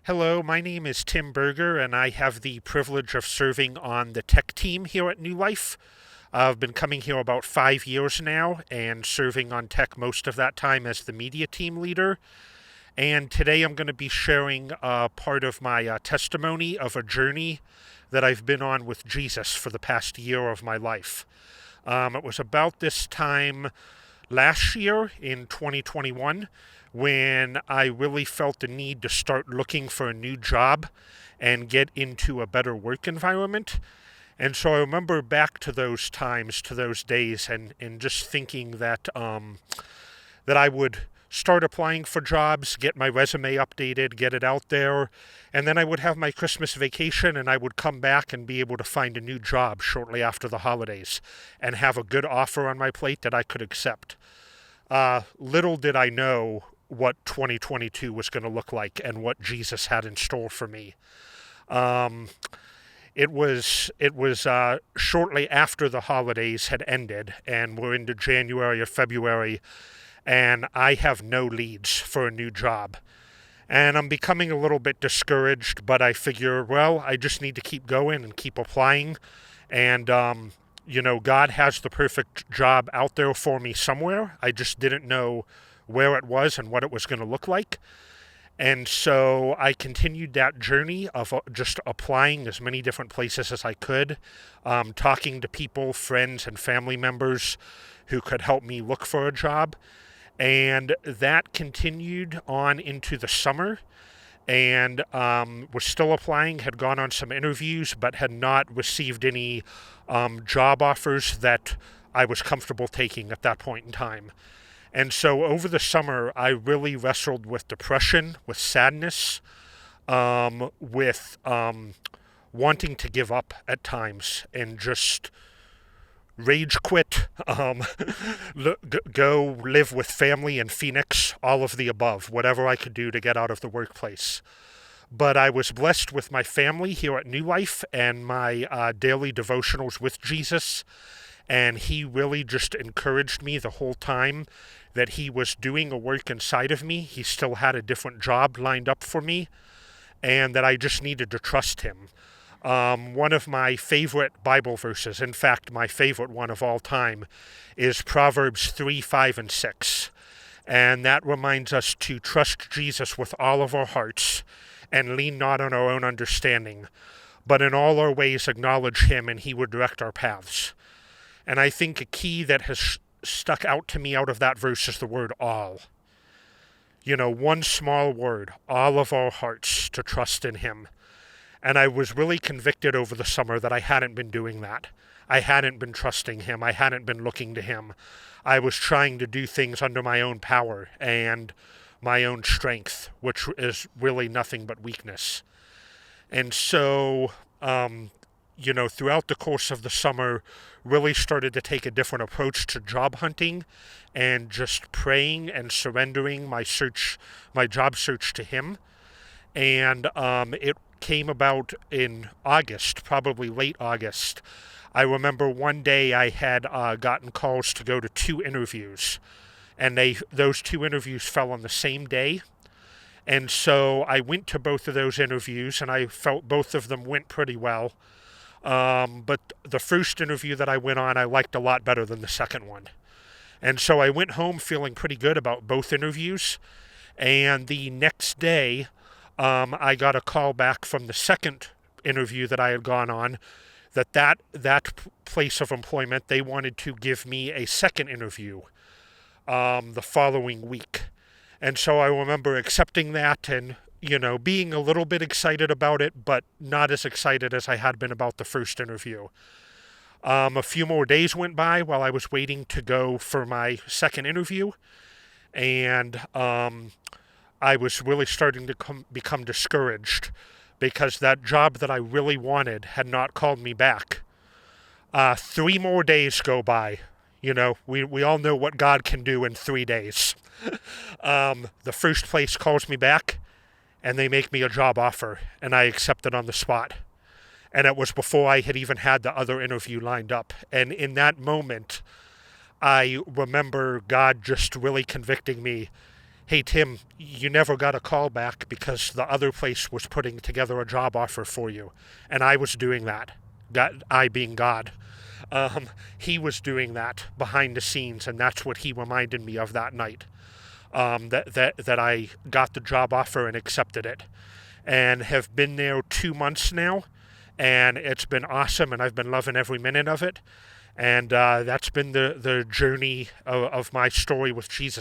Hello, my name is Tim Berger, and I have the privilege of serving on the tech team here at New Life. I've been coming here about 5 years now and serving on tech most of that time as the media team leader. And today I'm going to be sharing part of my testimony of a journey that I've been on with Jesus for the past year of my life. It was about this time last year in 2021 when I really felt the need to start looking for a new job and get into a better work environment. And so I remember back to those times, to those days, and just thinking that that I would start applying for jobs, get my resume updated, get it out there, and then I would have my Christmas vacation and I would come back and be able to find a new job shortly after the holidays and have a good offer on my plate that I could accept. Little did I know what 2022 was going to look like and what Jesus had in store for me. It was shortly after the holidays had ended and we're into January or February, and I have no leads for a new job. And I'm becoming a little bit discouraged, but I figure, well, I just need to keep going and keep applying. And, God has the perfect job out there for me somewhere. I just didn't know where it was and what it was going to look like. And so I continued that journey of just applying as many different places as I could, talking to people, friends, and family members who could help me look for a job. And that continued on into the summer, and was still applying, had gone on some interviews, but had not received any job offers that I was comfortable taking at that point in time. And so over the summer, I really wrestled with depression, with sadness, with wanting to give up at times and just rage quit, go live with family in Phoenix, all of the above, whatever I could do to get out of the workplace. But I was blessed with my family here at New Life and my daily devotionals with Jesus, and he really just encouraged me the whole time that he was doing a work inside of me. He still had a different job lined up for me, and that I just needed to trust him. One of my favorite Bible verses, in fact, my favorite one of all time, is Proverbs 3, 5, and 6. And that reminds us to trust Jesus with all of our hearts and lean not on our own understanding, but in all our ways acknowledge him and he will direct our paths. And I think a key that has stuck out to me out of that verse is the word all. One small word, all of our hearts to trust in him. And I was really convicted over the summer that I hadn't been doing that. I hadn't been trusting him. I hadn't been looking to him. I was trying to do things under my own power and my own strength, which is really nothing but weakness. And so, throughout the course of the summer, really started to take a different approach to job hunting and just praying and surrendering my job search to him. And it came about in August, probably late August. I remember one day I had gotten calls to go to 2 interviews, and those 2 interviews fell on the same day. And so I went to both of those interviews, and I felt both of them went pretty well. But the first interview that I went on, I liked a lot better than the second one. And so I went home feeling pretty good about both interviews. And the next day, I got a call back from the second interview that I had gone on that place of employment, they wanted to give me a second interview the following week. And so I remember accepting that and, being a little bit excited about it, but not as excited as I had been about the first interview. A few more days went by while I was waiting to go for my second interview, and I was really starting to become discouraged because that job that I really wanted had not called me back. 3 more days go by. We all know what God can do in 3 days. The first place calls me back, and they make me a job offer, and I accept it on the spot. And it was before I had even had the other interview lined up. And in that moment, I remember God just really convicting me. hey, Tim, you never got a call back because the other place was putting together a job offer for you. And I was doing that. God, I being God. He was doing that behind the scenes, and that's what he reminded me of that night. That I got the job offer and accepted it, and have been there 2 months now, and it's been awesome, and I've been loving every minute of it. And that's been the journey of my story with Jesus.